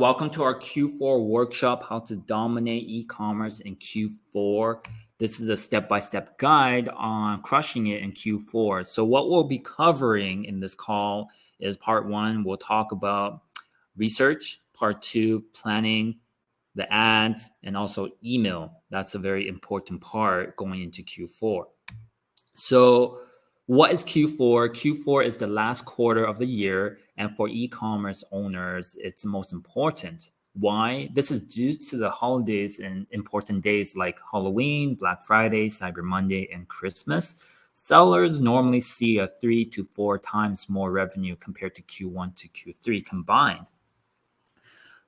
welcome to our Q4 workshop, how to dominate e-commerce in Q4. This is a step-by-step guide on crushing it in Q4. So what we'll be covering in this call is part 1, we'll talk about research, part 2, planning, the ads, and also email. That's a very important part going into Q4. So what is Q4? Q4 is the last quarter of the year, and for e-commerce owners, it's the most important. Why? This is due to the holidays and important days like Halloween, Black Friday, Cyber Monday, and Christmas. Sellers normally see a 3 to 4 times more revenue compared to Q1 to Q3 combined.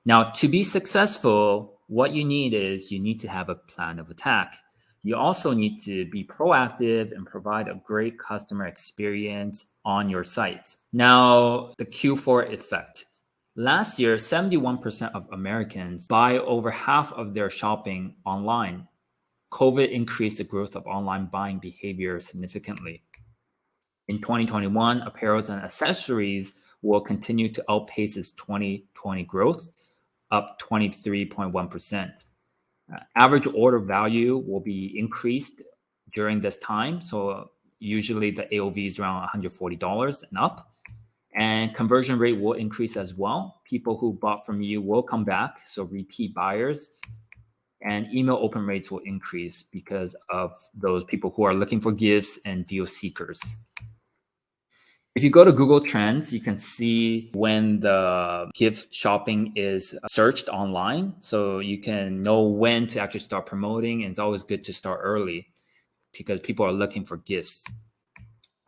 Now, to be successful, what you need to have a plan of attack. You also need to be proactive and provide a great customer experience on your site. Now, the Q4 effect. Last year, 71% of Americans buy over half of their shopping online. COVID increased the growth of online buying behavior significantly. In 2021, apparels and accessories will continue to outpace its 2020 growth, up 23.1%. Average order value will be increased during this time. So usually the AOV is around $140 and up. And conversion rate will increase as well. People who bought from you will come back, so repeat buyers. And email open rates will increase because of those people who are looking for gifts and deal seekers. If you go to Google Trends, you can see when the gift shopping is searched online. So you can know when to actually start promoting. And it's always good to start early because people are looking for gifts.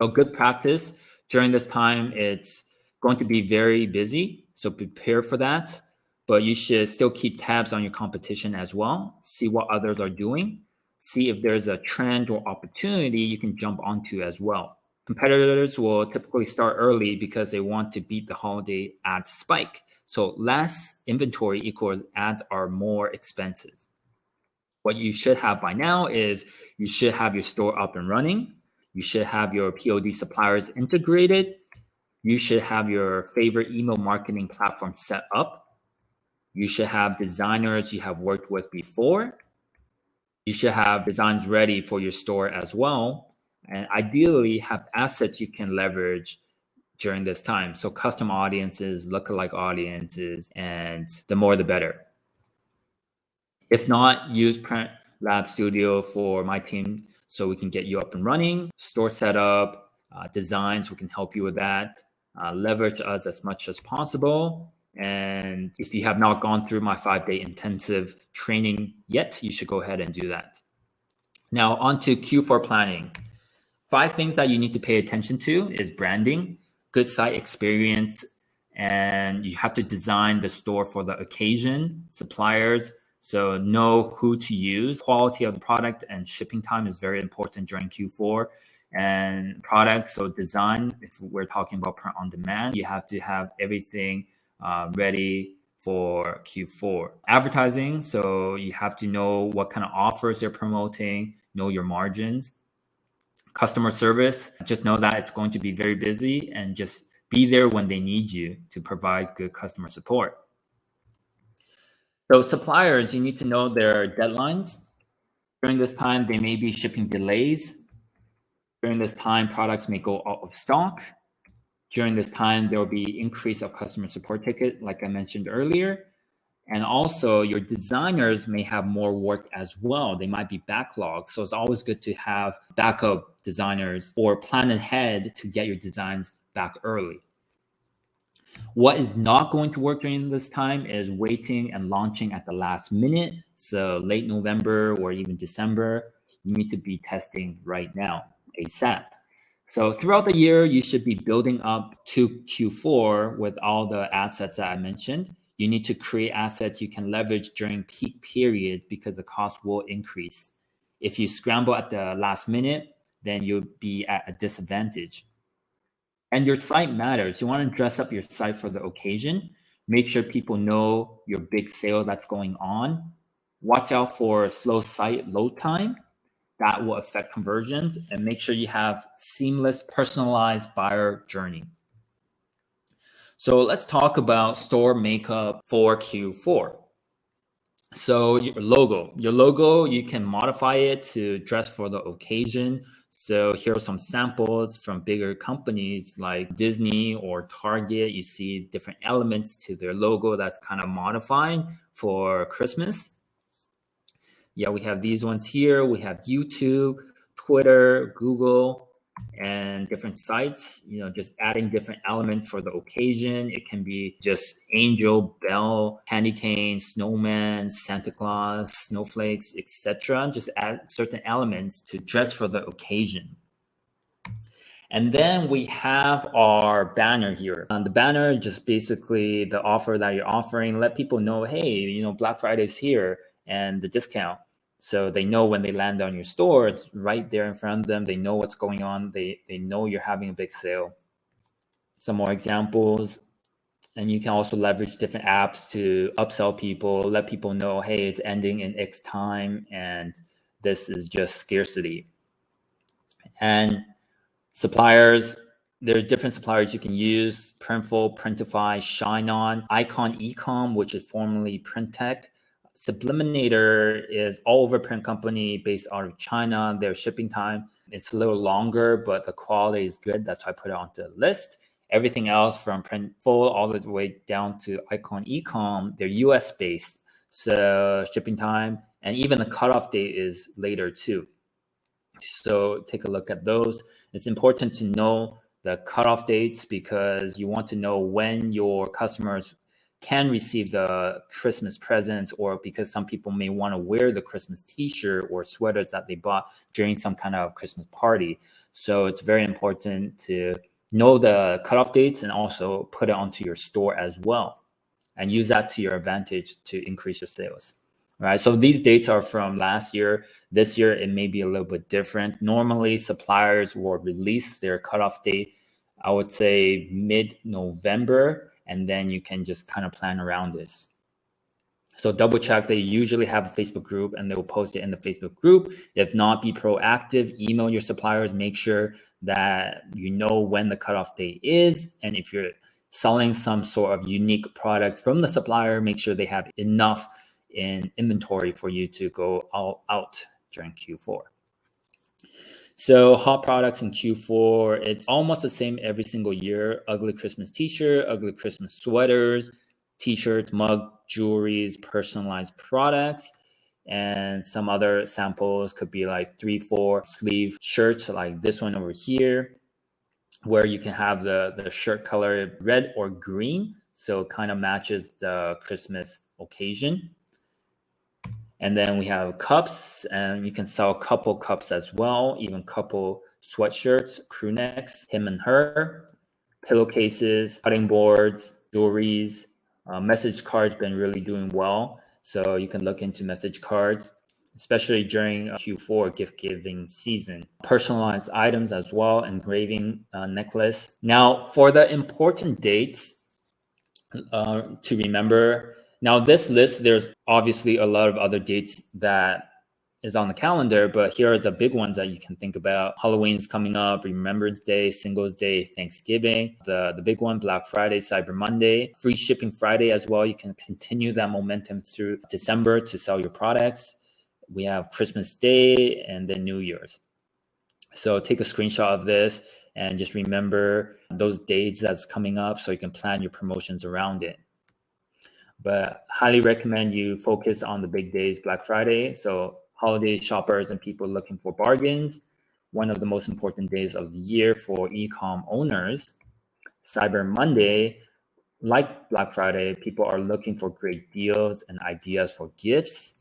So good practice. During this time, it's going to be very busy. So prepare for that. But you should still keep tabs on your competition as well. See what others are doing. See if there's a trend or opportunity you can jump onto as well. Competitors will typically start early because they want to beat the holiday ad spike. So less inventory equals ads are more expensive. What you should have by now is you should have your store up and running. You should have your POD suppliers integrated. You should have your favorite email marketing platform set up. You should have designers you have worked with before. You should have designs ready for your store as well. And ideally have assets you can leverage during this time. So custom audiences, lookalike audiences, and the more the better. If not, use Print Lab Studio for my team so we can get you up and running. Store setup, designs, we can help you with that. Leverage us as much as possible. And if you have not gone through my 5-day intensive training yet, you should go ahead and do that. Now on to Q4 planning. 5 things that you need to pay attention to is branding, good site experience, and you have to design the store for the occasion, suppliers, so know who to use. Quality of the product and shipping time is very important during Q4. And product, so design, if we're talking about print on demand, you have to have everything ready for Q4. Advertising, so you have to know what kind of offers you're promoting, know your margins. Customer service, just know that it's going to be very busy and just be there when they need you to provide good customer support. So suppliers, you need to know their deadlines. During this time, there may be shipping delays. During this time, products may go out of stock. During this time, there will be increase of customer support ticket, like I mentioned earlier. And also your designers may have more work as well. They might be backlogged. So it's always good to have backup designers or plan ahead to get your designs back early. What is not going to work during this time is waiting and launching at the last minute. So late November or even December, you need to be testing right now, ASAP. So throughout the year, you should be building up to Q4 with all the assets that I mentioned. You need to create assets you can leverage during peak periods because the cost will increase. If you scramble at the last minute, then you'll be at a disadvantage. And your site matters. You want to dress up your site for the occasion. Make sure people know your big sale that's going on. Watch out for slow site load time. That will affect conversions, and make sure you have seamless, personalized buyer journey. So let's talk about store makeup for Q4. So your logo, you can modify it to dress for the occasion. So here are some samples from bigger companies like Disney or Target. You see different elements to their logo that's kind of modified for Christmas. Yeah, we have these ones here. We have YouTube, Twitter, Google, and different sites, just adding different elements for the occasion. It can be just angel, bell, candy cane, snowman, Santa Claus, snowflakes, etc. Just add certain elements to dress for the occasion. And then we have our banner here. The banner, just basically the offer that you're offering, let people know, hey, Black Friday is here and the discount. So they know when they land on your store, it's right there in front of them. They know what's going on. They know you're having a big sale. Some more examples. And you can also leverage different apps to upsell people, let people know, hey, it's ending in X time and this is just scarcity. And suppliers, there are different suppliers you can use: Printful, Printify, Shine-On, Icon Ecom, which is formerly Printtech. Subliminator is all over print company based out of China. Their shipping time, it's a little longer, but the quality is good. That's why I put it onto the list. Everything else from Printful all the way down to Icon Ecom, they're US based. So shipping time and even the cutoff date is later too. So take a look at those. It's important to know the cutoff dates because you want to know when your customers can receive the Christmas presents, or because some people may want to wear the Christmas t-shirt or sweaters that they bought during some kind of Christmas party. So it's very important to know the cutoff dates and also put it onto your store as well and use that to your advantage to increase your sales. Right. So these dates are from last year. This year, it may be a little bit different. Normally, suppliers will release their cutoff date, I would say mid-November, and then you can just kind of plan around this. So double check. They usually have a Facebook group and they will post it in the Facebook group. If not, be proactive. Email your suppliers. Make sure that you know when the cutoff date is. And if you're selling some sort of unique product from the supplier, make sure they have enough in inventory for you to go all out during Q4. So hot products in Q4, it's almost the same every single year. Ugly Christmas t-shirt, ugly Christmas sweaters, t-shirts, mug, jewelries, personalized products, and some other samples could be like 3-4 sleeve shirts like this one over here, where you can have the shirt color red or green, so it kind of matches the Christmas occasion. And then we have cups, and you can sell couple cups as well, even couple sweatshirts, crew necks, him and her, pillowcases, cutting boards, jewelries, message cards been really doing well. So you can look into message cards, especially during Q4 gift giving season. Personalized items as well, engraving necklace. Now for the important dates to remember. Now this list, there's obviously a lot of other dates that is on the calendar, but here are the big ones that you can think about. Halloween's coming up, Remembrance Day, Singles Day, Thanksgiving, the big one, Black Friday, Cyber Monday, Free Shipping Friday as well. You can continue that momentum through December to sell your products. We have Christmas Day and then New Year's. So take a screenshot of this and just remember those dates that's coming up so you can plan your promotions around it. But highly recommend you focus on the big days, Black Friday. So holiday shoppers and people looking for bargains, one of the most important days of the year for e-com owners. Cyber Monday, like Black Friday, people are looking for great deals and ideas for gifts.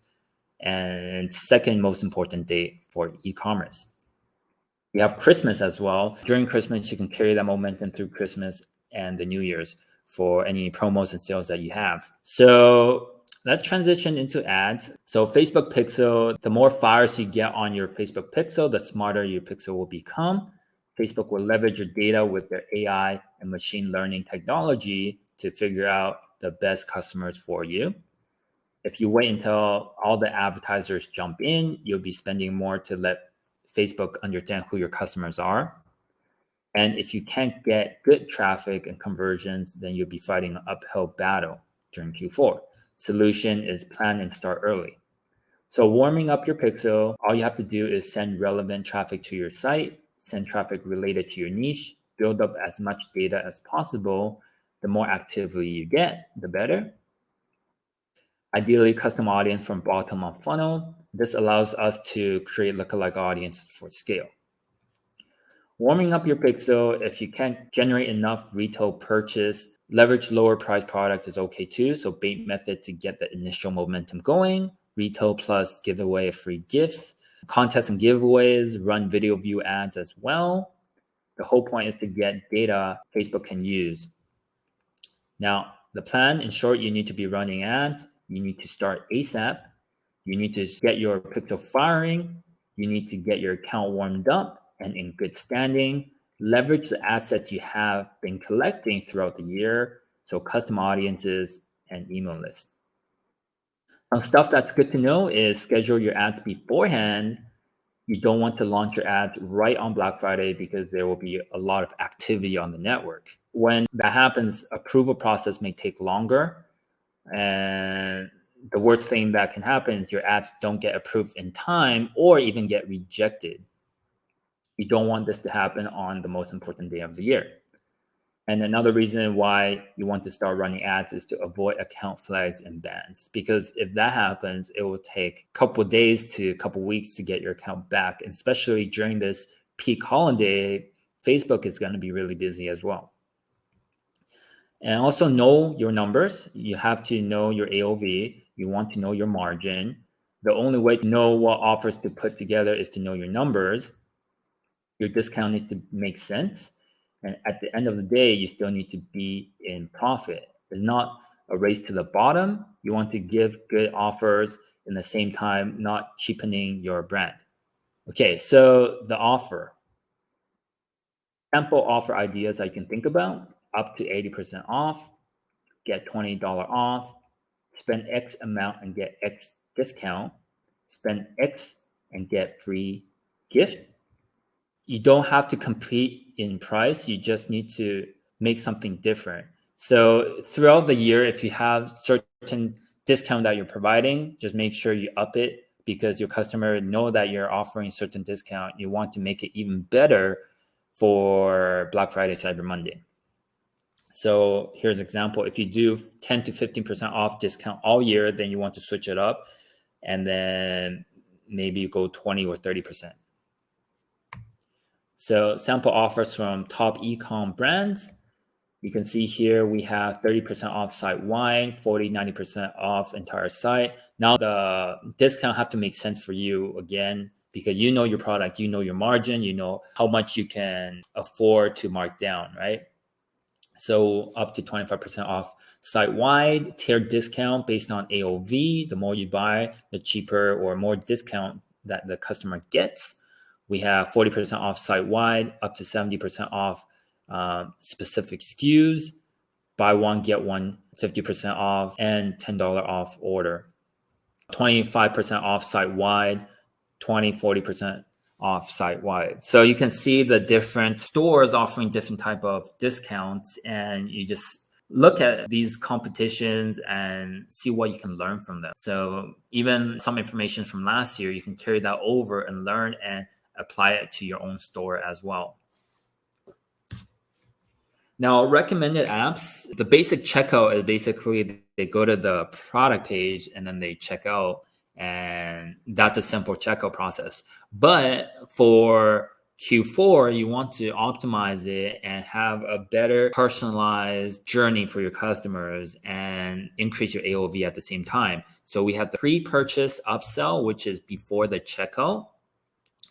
And second most important day for e-commerce. We have Christmas as well. During Christmas, you can carry that momentum through Christmas and the New Year's for any promos and sales that you have. So let's transition into ads. So Facebook Pixel, the more fires you get on your Facebook Pixel, the smarter your pixel will become. Facebook will leverage your data with their AI and machine learning technology to figure out the best customers for you. If you wait until all the advertisers jump in, you'll be spending more to let Facebook understand who your customers are. And if you can't get good traffic and conversions, then you'll be fighting an uphill battle during Q4. Solution is plan and start early. So warming up your pixel, all you have to do is send relevant traffic to your site, send traffic related to your niche, build up as much data as possible. The more activity you get, the better. Ideally, custom audience from bottom of funnel. This allows us to create lookalike audience for scale. Warming up your pixel, if you can't generate enough retail purchase, leverage lower price product is okay too. So bait method to get the initial momentum going, retail plus giveaway free gifts, contests and giveaways, run video view ads as well. The whole point is to get data Facebook can use. Now, the plan, in short, you need to be running ads. You need to start ASAP. You need to get your pixel firing. You need to get your account warmed up and in good standing. Leverage the assets you have been collecting throughout the year. So custom audiences and email lists. Stuff that's good to know is schedule your ads beforehand. You don't want to launch your ads right on Black Friday because there will be a lot of activity on the network. When that happens, approval process may take longer. And the worst thing that can happen is your ads don't get approved in time or even get rejected. You don't want this to happen on the most important day of the year. And another reason why you want to start running ads is to avoid account flags and bans. Because if that happens, it will take a couple of days to a couple of weeks to get your account back. And especially during this peak holiday, Facebook is going to be really busy as well. And also know your numbers. You have to know your AOV. You want to know your margin. The only way to know what offers to put together is to know your numbers. Your discount needs to make sense. And at the end of the day, you still need to be in profit. It's not a race to the bottom. You want to give good offers in the same time, not cheapening your brand. Okay, so the offer. Sample offer ideas I can think about: up to 80% off, get $20 off, spend X amount and get X discount, spend X and get free gift. You don't have to compete in price. You just need to make something different. So throughout the year, if you have certain discount that you're providing, just make sure you up it because your customer know that you're offering certain discount. You want to make it even better for Black Friday, Cyber Monday. So here's an example. If you do 10 to 15% off discount all year, then you want to switch it up and then maybe you go 20 or 30%. So sample offers from top e-com brands. You can see here we have 30% off site-wide, 40, 90% off entire site. Now the discount have to make sense for you again, because you know your product, you know your margin, you know how much you can afford to mark down, right? So up to 25% off site-wide, tiered discount based on AOV. The more you buy, the cheaper or more discount that the customer gets. We have 40% off site-wide, up to 70% off specific SKUs, buy one, get one, 50% off, and $10 off order. 25% off site-wide, 20, 40% off site-wide. So you can see the different stores offering different type of discounts, and you just look at these competitions and see what you can learn from them. So even some information from last year, you can carry that over and learn and apply it to your own store as well. Now, recommended apps, the basic checkout is basically they go to the product page and then they check out, and that's a simple checkout process. But for Q4, you want to optimize it and have a better personalized journey for your customers and increase your AOV at the same time. So we have the pre-purchase upsell, which is before the checkout.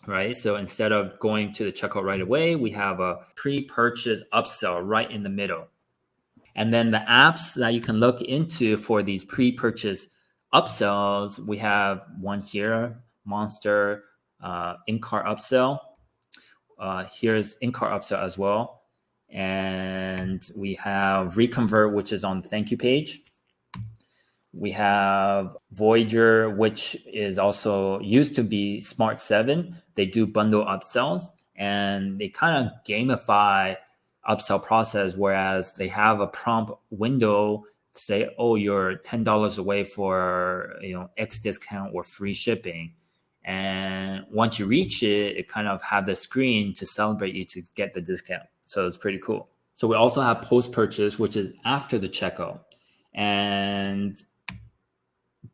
Right. So instead of going to the checkout right away, we have a pre-purchase upsell right in the middle. And then the apps that you can look into for these pre-purchase upsells, we have one here, Monster, in-car upsell. Here's in-car upsell as well. And we have Reconvert, which is on the thank you page. We have Voyager, which is also used to be Smart 7. They do bundle upsells. and they kind of gamify upsell process, whereas they have a prompt window to say, oh, you're $10 away for X discount or free shipping. And once you reach it, it kind of have the screen to celebrate you to get the discount. So it's pretty cool. So we also have post-purchase, which is after the checkout. And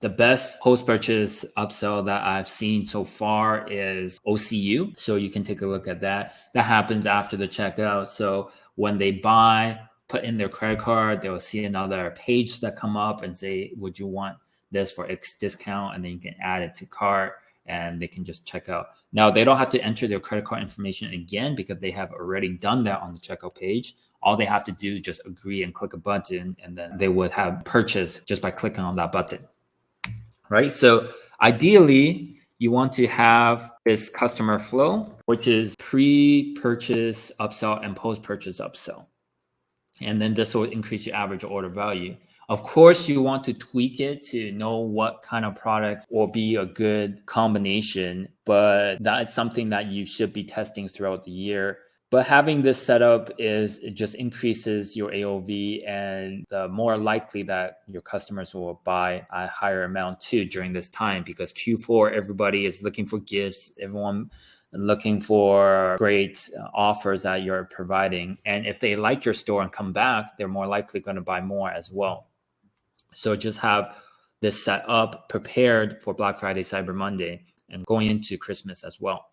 the best post-purchase upsell that I've seen so far is OCU. So you can take a look at that. That happens after the checkout. So when they buy, put in their credit card, they'll see another page that come up and say, would you want this for X discount? And then you can add it to cart and they can just check out. Now, they don't have to enter their credit card information again because they have already done that on the checkout page. All they have to do is just agree and click a button, and then they would have purchased just by clicking on that button. Right? So ideally, you want to have this customer flow, which is pre-purchase upsell and post-purchase upsell. And then this will increase your average order value. Of course, you want to tweak it to know what kind of products will be a good combination, but that's something that you should be testing throughout the year. But having this set up it just increases your AOV, and the more likely that your customers will buy a higher amount too during this time, because Q4, everybody is looking for gifts. Everyone looking for great offers that you're providing. And if they like your store and come back, they're more likely going to buy more as well. So just have this set up, prepared for Black Friday, Cyber Monday, and going into Christmas as well.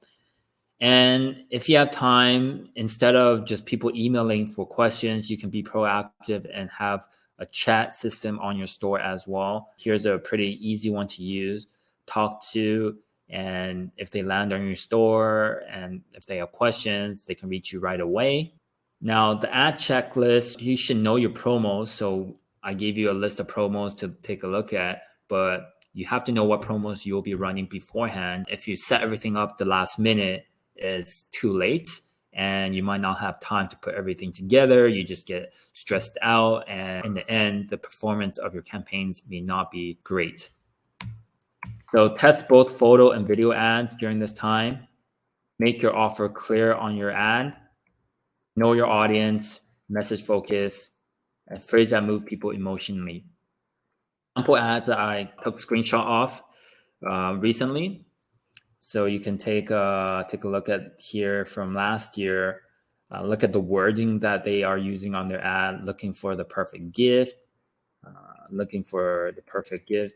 And if you have time, instead of just people emailing for questions, you can be proactive and have a chat system on your store as well. Here's a pretty easy one to use. Talk to, and if they land on your store and if they have questions, they can reach you right away. Now, the ad checklist, you should know your promos. So I gave you a list of promos to take a look at, but you have to know what promos you'll be running beforehand. If you set everything up the last minute, it's too late and you might not have time to put everything together. You just get stressed out, and in the end, the performance of your campaigns may not be great. So test both photo and video ads during this time. Make your offer clear on your ad. Know your audience, message focus, and phrase that move people emotionally. Sample ads that I took a screenshot of recently. So you can take a look at here from last year. Look at the wording that they are using on their ad, looking for the perfect gift.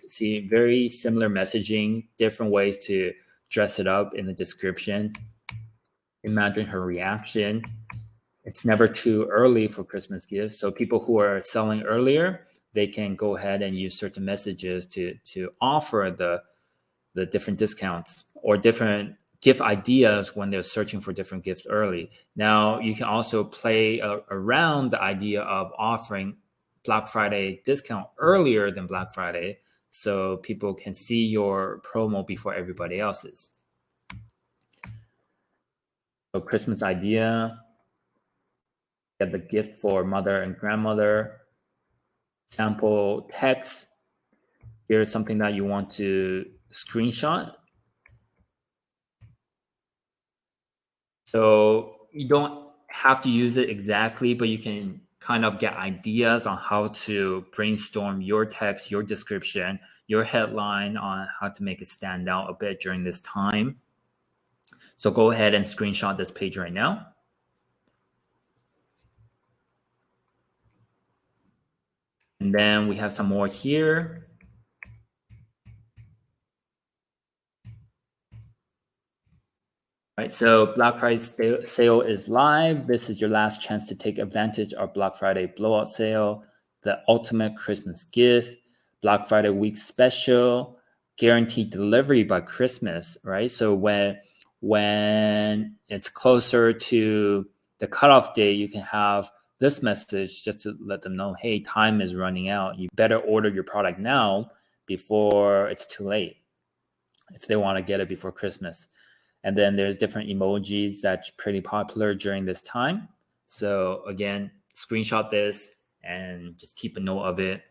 See, very similar messaging, different ways to dress it up in the description. Imagine her reaction. It's never too early for Christmas gifts. So people who are selling earlier, they can go ahead and use certain messages to offer the different discounts or different gift ideas when they're searching for different gifts early. Now, you can also play around the idea of offering Black Friday discount earlier than Black Friday, so people can see your promo before everybody else's. So Christmas idea, get the gift for mother and grandmother. Sample text. Here's something that you want to screenshot. So you don't have to use it exactly, but you can kind of get ideas on how to brainstorm your text, your description, your headline on how to make it stand out a bit during this time. So go ahead and screenshot this page right now. And then we have some more here. Right, so Black Friday sale is live. This is your last chance to take advantage of Black Friday blowout sale, the ultimate Christmas gift, Black Friday week special, guaranteed delivery by Christmas, right? So when it's closer to the cutoff date, you can have this message just to let them know, hey, time is running out. You better order your product now before it's too late if they want to get it before Christmas. And then there's different emojis that's pretty popular during this time. So again, screenshot this and just keep a note of it.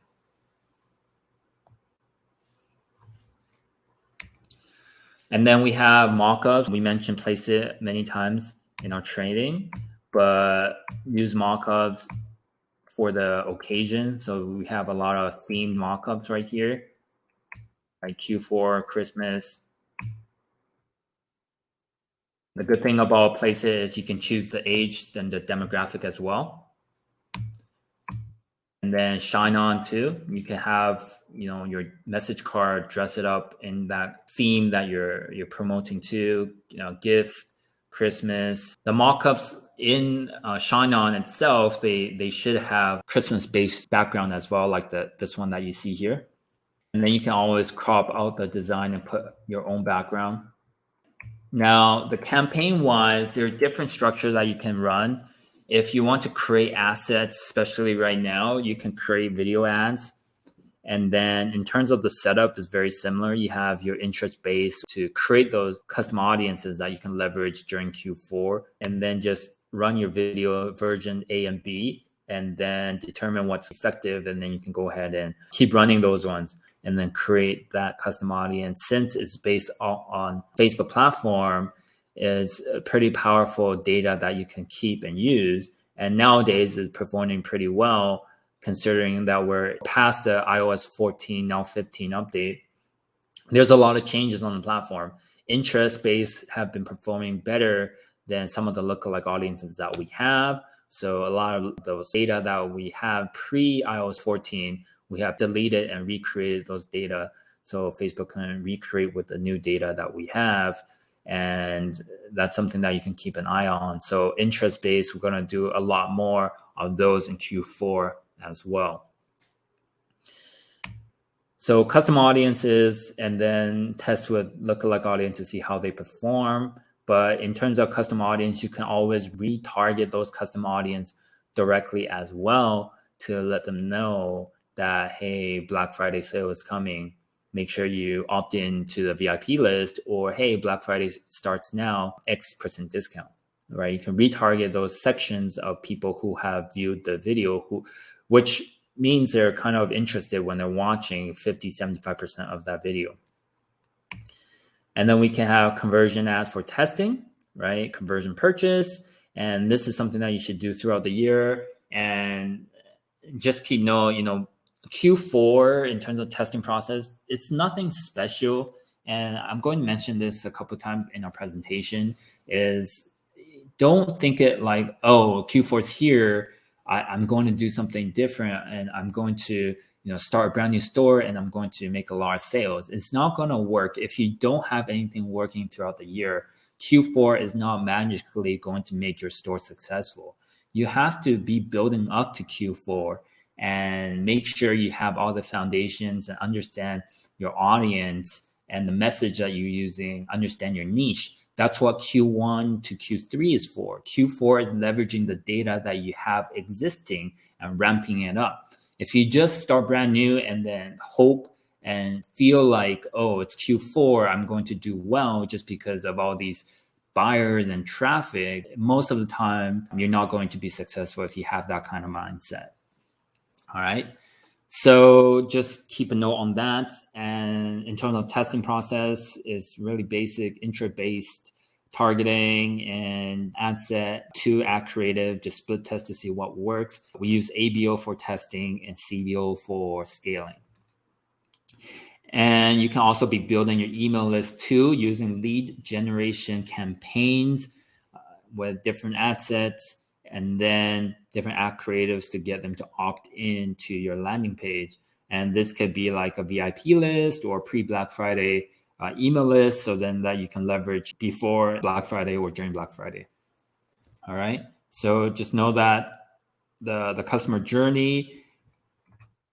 And then we have mockups. We mentioned place it many times. in our training, but use mockups for the occasion. So we have a lot of themed mockups right here, like Q4, Christmas. The good thing about Place It is you can choose the age and the demographic as well. And then Shine On too. You can have, your message card, dress it up in that theme that you're promoting to, gift, Christmas. The mockups in Shine On itself, they should have Christmas-based background as well, like this one that you see here. And then you can always crop out the design and put your own background. Now, the campaign-wise, there are different structures that you can run. If you want to create assets, especially right now, you can create video ads. And then in terms of the setup, is very similar. You have your interest base to create those custom audiences that you can leverage during Q4, and then just run your video version A and B, and then determine what's effective. And then you can go ahead and keep running those ones and then create that custom audience. Since it's based on Facebook platform, is pretty powerful data that you can keep and use. And nowadays it's performing pretty well, considering that we're past the iOS 14, now 15 update. There's a lot of changes on the platform. Interest-based have been performing better than some of the lookalike audiences that we have. So a lot of those data that we have pre-iOS 14, we have deleted and recreated those data. So Facebook can recreate with the new data that we have. And that's something that you can keep an eye on. So interest-based, we're going to do a lot more of those in Q4 as well. So custom audiences, and then test with lookalike audiences to see how they perform. But in terms of custom audience, you can always retarget those custom audience directly as well to let them know that, hey, Black Friday sale is coming. Make sure you opt in to the VIP list, or, hey, Black Friday starts now, X% discount, right? You can retarget those sections of people who have viewed the video, which means they're kind of interested when they're watching 50, 75% of that video. And then we can have conversion ads for testing, right? Conversion purchase. And this is something that you should do throughout the year. And just keep knowing, Q4 in terms of testing process, it's nothing special. And I'm going to mention this a couple of times in our presentation, is don't think it like, oh, Q4 is here, I'm going to do something different, and I'm going to start a brand new store, and I'm going to make a lot of sales. It's not going to work if you don't have anything working throughout the year. Q4 is not magically going to make your store successful. You have to be building up to Q4 and make sure you have all the foundations and understand your audience and the message that you're using, understand your niche. That's what Q1 to Q3 is for. Q4 is leveraging the data that you have existing and ramping it up. If you just start brand new and then hope and feel like, oh, it's Q4, I'm going to do well just because of all these buyers and traffic, most of the time, you're not going to be successful if you have that kind of mindset. All right. So just keep a note on that. And in terms of testing process, is really basic, interest-based targeting and ad set to ad creative, just split test to see what works. We use ABO for testing and CBO for scaling. And you can also be building your email list too, using lead generation campaigns with different ad sets, and then different ad creatives to get them to opt in to your landing page. And this could be like a VIP list or pre-Black Friday email list, so then that you can leverage before Black Friday or during Black Friday. All right. So just know that the customer journey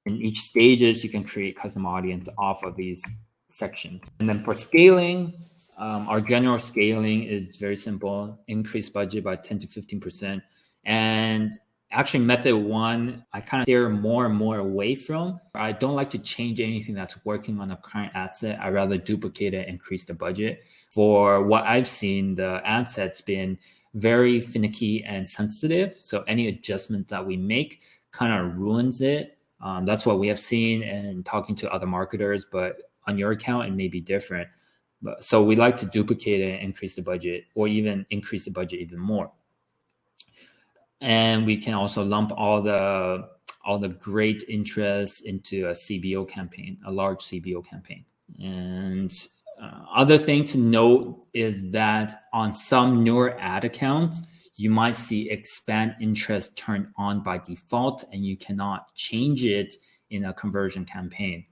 in each stages, you can create custom audience off of these sections. And then for scaling, our general scaling is very simple: increase budget by 10 to 15%. And actually method one, I kind of steer more and more away from. I don't like to change anything that's working on a current ad set. I rather duplicate it, increase the budget. For what I've seen, the ad set's been very finicky and sensitive. So any adjustment that we make kind of ruins it. That's what we have seen and talking to other marketers, but on your account, it may be different. So we like to duplicate it and increase the budget, or even increase the budget even more. And we can also lump all the great interest into a CBO campaign, a large CBO campaign. And other thing to note is that on some newer ad accounts, you might see expand interest turned on by default, and you cannot change it in a conversion campaign.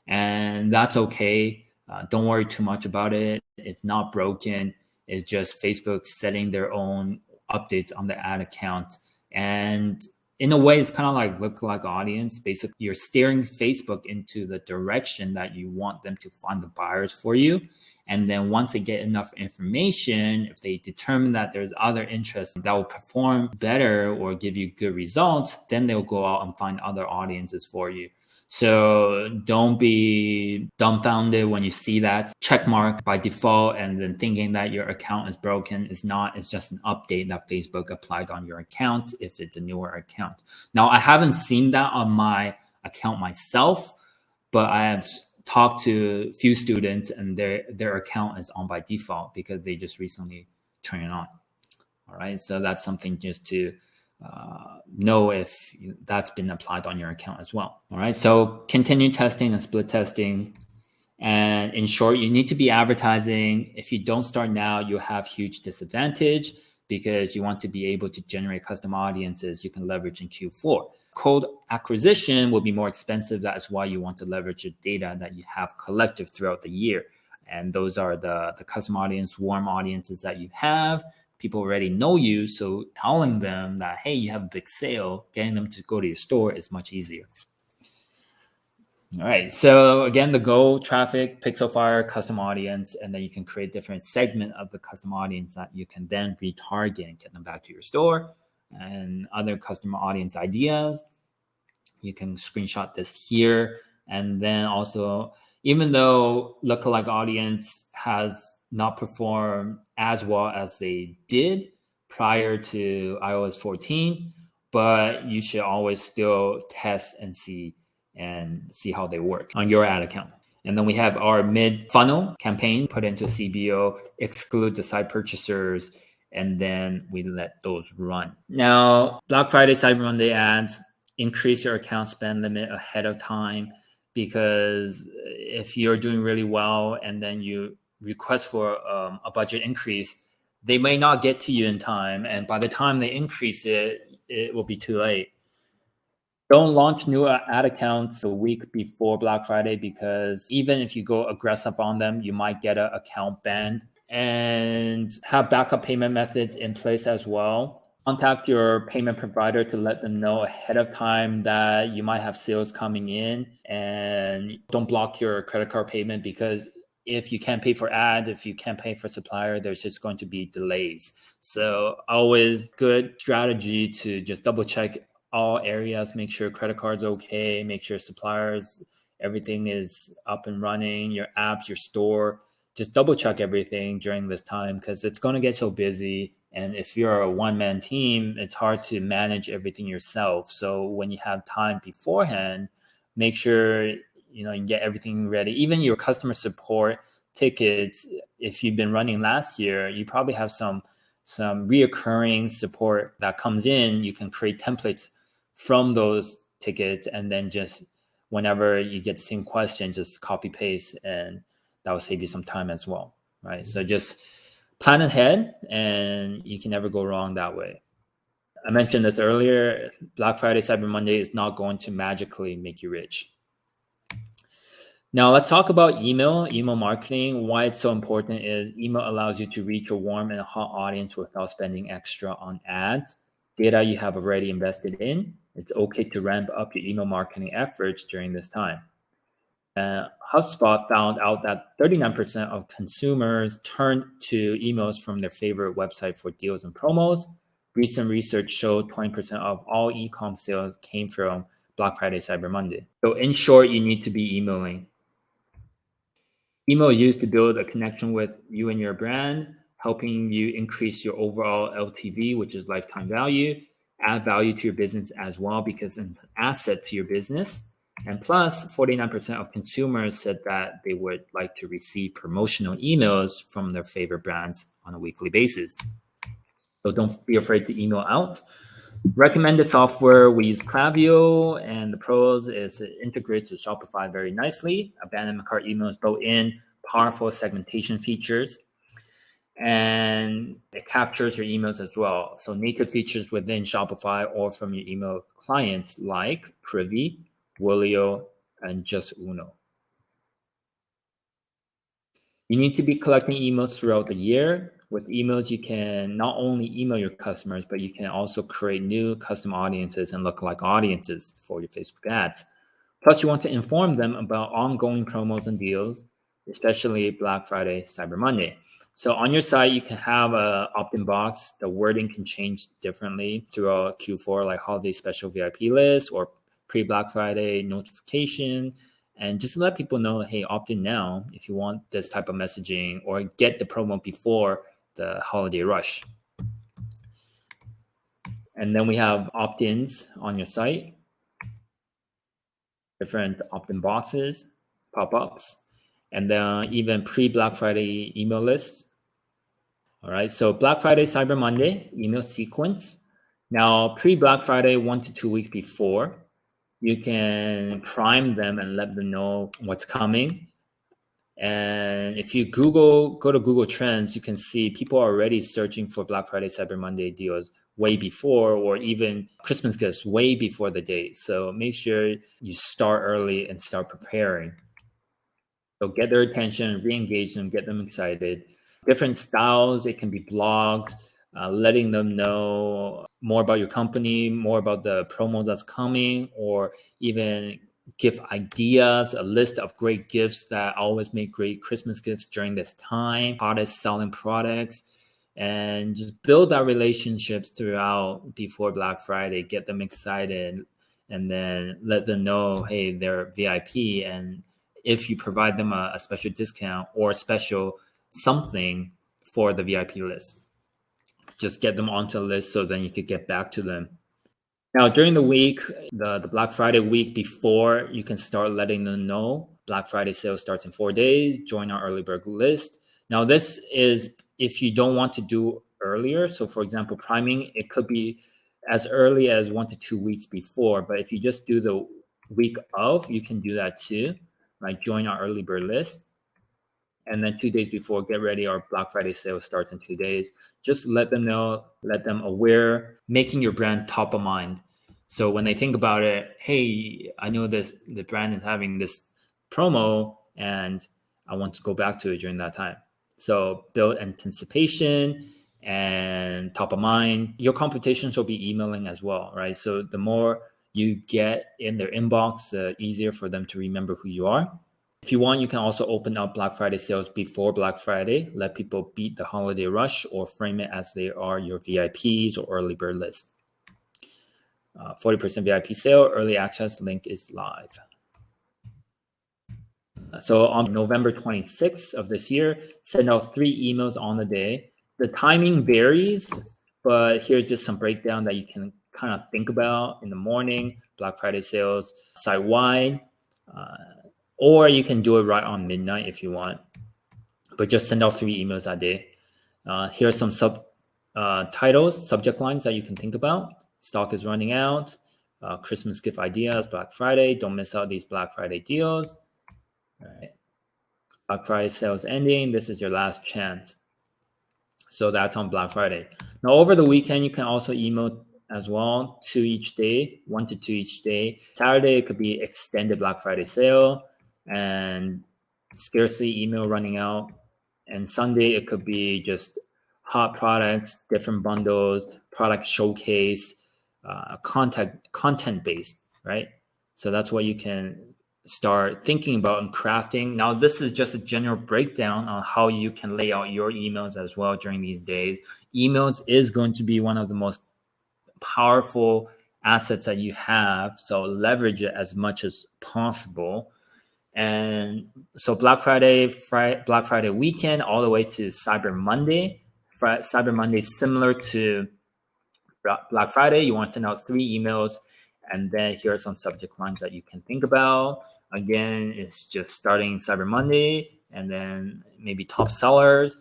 And that's okay. Don't worry too much about it. It's not broken. It's just Facebook setting their own updates on the ad account. And in a way, it's kind of like lookalike audience. Basically, you're steering Facebook into the direction that you want them to find the buyers for you. And then once they get enough information, if they determine that there's other interests that will perform better or give you good results, then they'll go out and find other audiences for you. So don't be dumbfounded when you see that check mark by default and then thinking that your account is broken. It's not. It's just an update that Facebook applied on your account if it's a newer account. Now, I haven't seen that on my account myself, but I have talked to a few students and their account is on by default because they just recently turned it on. All right. So that's something just to know if that's been applied on your account as well. All right. So continue testing and split testing. And in short, you need to be advertising. If you don't start now, you'll have huge disadvantage because you want to be able to generate custom audiences you can leverage in Q4. Cold acquisition will be more expensive. That is why you want to leverage the data that you have collected throughout the year. And those are the custom audience, warm audiences that you have. People already know you, so telling them that, hey, you have a big sale, getting them to go to your store is much easier. All right, so again, the goal, traffic, pixel fire, custom audience, and then you can create different segment of the custom audience that you can then retarget and get them back to your store. And other customer audience ideas, you can screenshot this here. And then also, even though lookalike audience has not performed as well as they did prior to iOS 14, but you should always still test and see how they work on your ad account. And then we have our mid-funnel campaign put into CBO, exclude the site purchasers, and then we let those run. Now, Black Friday, Cyber Monday ads, increase your account spend limit ahead of time, because if you're doing really well and then you request for a budget increase, they may not get to you in time. And by the time they increase it, it will be too late. Don't launch new ad accounts a week before Black Friday, because even if you go aggressive on them, you might get an account banned. And have backup payment methods in place as well. Contact your payment provider to let them know ahead of time that you might have sales coming in, and don't block your credit card payment, because if you can't pay for ad, if you can't pay for supplier, there's just going to be delays. So always good strategy to just double check all areas, make sure credit card's okay, make sure suppliers, everything is up and running, your apps, your store. Just double check everything during this time, because it's going to get so busy. And if you're a one-man team, it's hard to manage everything yourself. So when you have time beforehand, make sure you can get everything ready. Even your customer support tickets, if you've been running last year, you probably have some reoccurring support that comes in. You can create templates from those tickets, and then just whenever you get the same question, just copy paste, and that will save you some time as well, right? So just plan ahead, and you can never go wrong that way. I mentioned this earlier, Black Friday, Cyber Monday is not going to magically make you rich. Now let's talk about email marketing. Why it's so important is email allows you to reach a warm and a hot audience without spending extra on ads. Data you have already invested in. It's okay to ramp up your email marketing efforts during this time. HubSpot found out that 39% of consumers turned to emails from their favorite website for deals and promos. Recent research showed 20% of all e-com sales came from Black Friday, Cyber Monday. So in short, you need to be emailing. Email is used to build a connection with you and your brand, helping you increase your overall LTV, which is lifetime value, add value to your business as well, because it's an asset to your business. And plus, 49% of consumers said that they would like to receive promotional emails from their favorite brands on a weekly basis. So don't be afraid to email out. Recommended software, we use Klaviyo, and the pros is it integrates with Shopify very nicely. Abandonment cart emails built in, powerful segmentation features, and it captures your emails as well. So native features within Shopify or from your email clients like Privy, Willio, and Just Uno. You need to be collecting emails throughout the year. With emails, you can not only email your customers, but you can also create new custom audiences and lookalike audiences for your Facebook ads. Plus, you want to inform them about ongoing promos and deals, especially Black Friday, Cyber Monday. So on your site, you can have a opt-in box. The wording can change differently throughout Q4, like holiday special VIP list or pre-Black Friday notification. And just let people know, hey, opt in now if you want this type of messaging or get the promo before the holiday rush. And then we have opt-ins on your site, different opt-in boxes, pop-ups, and then even pre-Black Friday email lists. All right, so Black Friday, Cyber Monday, email sequence. Now, pre-Black Friday, 1 to 2 weeks before, you can prime them and let them know what's coming. And if you go to Google Trends, you can see people are already searching for Black Friday, Cyber Monday deals way before, or even Christmas gifts way before the date. So make sure you start early and start preparing. So get their attention, re-engage them, get them excited. Different styles, it can be blogs, letting them know more about your company, more about the promo that's coming, or even gift ideas, a list of great gifts that always make great Christmas gifts during this time, hottest selling products, and just build that relationships throughout before Black Friday, get them excited, and then let them know, hey, they're VIP. And if you provide them a special discount or special something for the VIP list, just get them onto the list so then you could get back to them. Now, during the week, the Black Friday week before, you can start letting them know Black Friday sale starts in 4 days. Join our early bird list. Now, this is if you don't want to do earlier. So, for example, priming, it could be as early as 1 to 2 weeks before. But if you just do the week of, you can do that too. Right? Join our early bird list. And then 2 days before, get ready. Our Black Friday sale starts in 2 days. Just let them know, let them aware, making your brand top of mind. So when they think about it, hey, I know the brand is having this promo and I want to go back to it during that time. So build anticipation and top of mind. Your competition will be emailing as well, right? So the more you get in their inbox, the easier for them to remember who you are. If you want, you can also open up Black Friday sales before Black Friday, let people beat the holiday rush, or frame it as they are your VIPs or early bird list. 40% VIP sale, early access, link is live. So on November 26th of this year, send out 3 emails on the day. The timing varies, but here's just some breakdown that you can kind of think about in the morning, Black Friday sales, site-wide, or you can do it right on midnight if you want, but just send out 3 emails that day. Here are some titles, subject lines that you can think about. Stock is running out, Christmas gift ideas, Black Friday, don't miss out these Black Friday deals. All right. Black Friday sales ending, this is your last chance. So that's on Black Friday. Now over the weekend, you can also email as well, 2 each day, 1 to 2 each day. Saturday, it could be extended Black Friday sale and scarcely email running out. And Sunday, it could be just hot products, different bundles, product showcase, content based, right? So that's what you can start thinking about and crafting. Now, this is just a general breakdown on how you can lay out your emails as well during these days. Emails is going to be one of the most powerful assets that you have, so leverage it as much as possible. And so Black Friday weekend, all the way to Cyber Monday. Cyber Monday, similar to Black Friday, you want to send out 3 emails And then here are some subject lines that you can think about. Again, it's just starting Cyber Monday, and then maybe top sellers,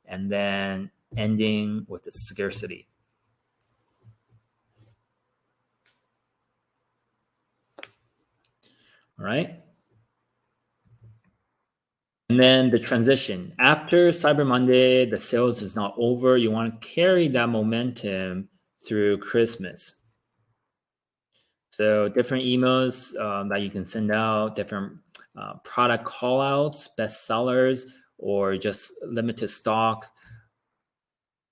and then ending with the scarcity. All right. And then the transition. After Cyber Monday, the sales is not over. You want to carry that momentum through Christmas. So different emails that you can send out, different product callouts, best sellers, or just limited stock,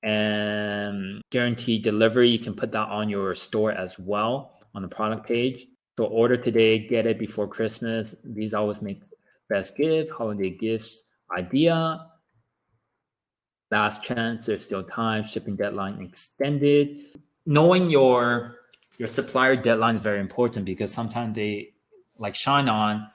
and guaranteed delivery. You can put that on your store as well on the product page. So order today, get it before Christmas. These always make best gift, holiday gifts idea. Last chance, there's still time, shipping deadline extended. Knowing your supplier deadline is very important because sometimes they, like Shine On,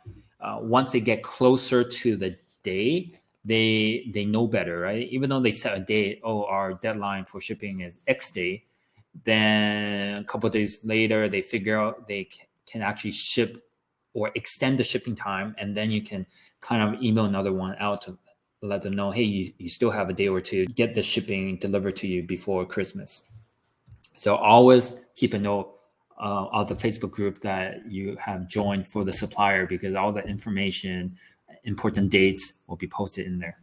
once they get closer to the day, they know better, right? Even though they set a date, oh, our deadline for shipping is X day, then a couple of days later they figure out they can actually ship or extend the shipping time, and then you can kind of email another one out to let them know, hey, you still have a day or two to get the shipping delivered to you before Christmas. So always keep a note of the Facebook group that you have joined for the supplier, because all the information, important dates will be posted in there.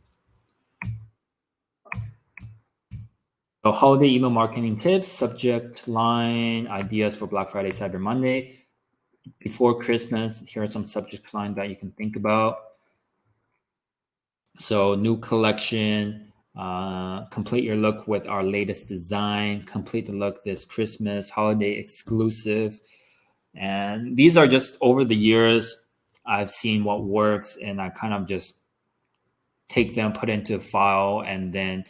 So holiday email marketing tips, subject line, ideas for Black Friday, Cyber Monday. Before Christmas, here are some subject lines that you can think about. So new collection, complete your look with our latest design, complete the look this Christmas, holiday exclusive. And these are just over the years, I've seen what works, and I kind of just take them, put into a file, and then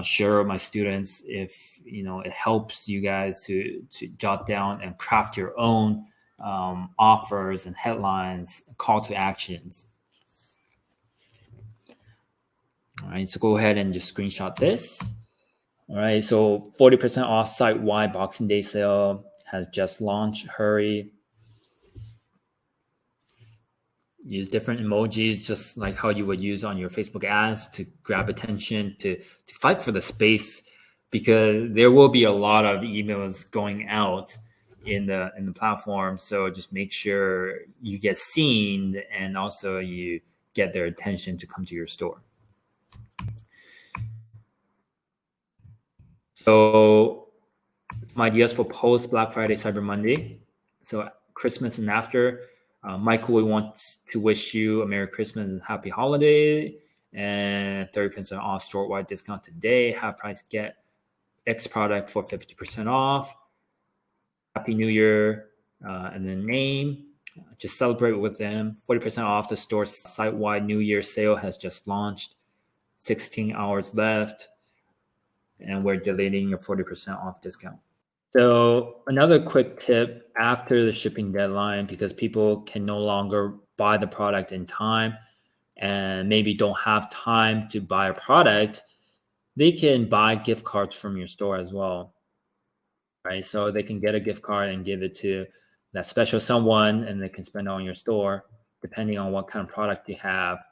share with my students if it helps you guys to jot down and craft your own offers and headlines, call to actions. All right, so go ahead and just screenshot this. All right, so 40% off site-wide Boxing Day sale has just launched. Hurry. Use different emojis, just like how you would use on your Facebook ads to grab attention, to fight for the space, because there will be a lot of emails going out in the platform. So just make sure you get seen, and also you get their attention to come to your store. So my ideas for post Black Friday, Cyber Monday. So Christmas and after, Michael, we want to wish you a Merry Christmas and Happy Holiday, and 30% off store-wide discount today. Half price get X product for 50% off. Happy New Year, and then name. Just celebrate with them. 40% off the store site-wide New Year sale has just launched. 16 hours left, and we're deleting your 40% off discount. So another quick tip after the shipping deadline, because people can no longer buy the product in time and maybe don't have time to buy a product, they can buy gift cards from your store as well, right? So they can get a gift card and give it to that special someone, and they can spend it on your store, depending on what kind of product you have,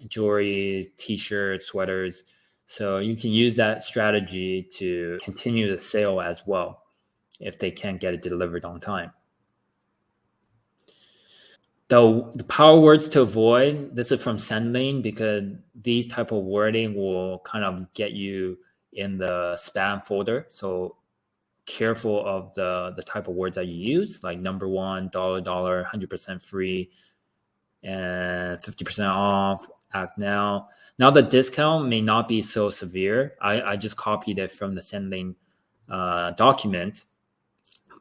jewelry, t-shirts, sweaters. So you can use that strategy to continue the sale as well if they can't get it delivered on time. The power words to avoid, this is from SendLane, because these type of wording will kind of get you in the spam folder. So careful of the type of words that you use, like number one, dollar, 100% free, and 50% off, act now. Now the discount may not be so severe. I just copied it from the SendLane document.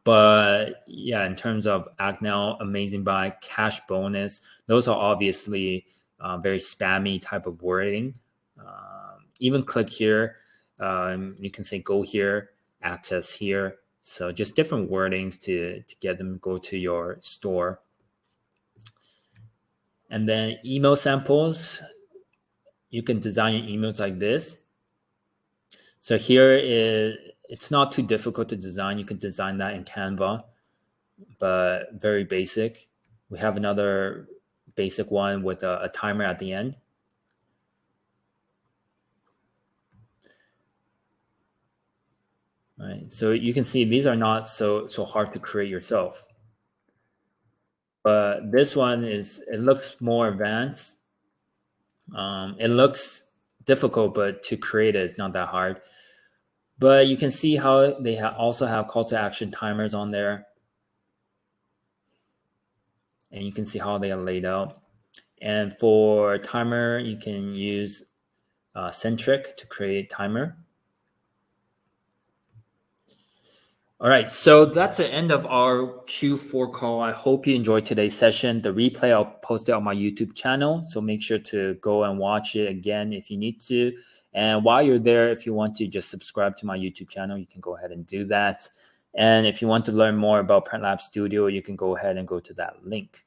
But yeah, in terms of act now, amazing buy, cash bonus, those are obviously very spammy type of wording. Even click here, you can say go here, access here. So just different wordings to get them to go to your store. And then email samples, you can design your emails like this. So here is It's not too difficult to design. You can design that in Canva, but very basic. We have another basic one with a timer at the end. Right. So you can see these are not so hard to create yourself. But this one it looks more advanced. It looks difficult, but to create it is not that hard. But you can see how they also have call to action timers on there. And you can see how they are laid out. And for timer, you can use Centric to create timer. All right, so that's the end of our Q4 call. I hope you enjoyed today's session. The replay, I'll post it on my YouTube channel, so make sure to go and watch it again if you need to. And while you're there, if you want to just subscribe to my YouTube channel, you can go ahead and do that. And if you want to learn more about PreBlack Studio, you can go ahead and go to that link.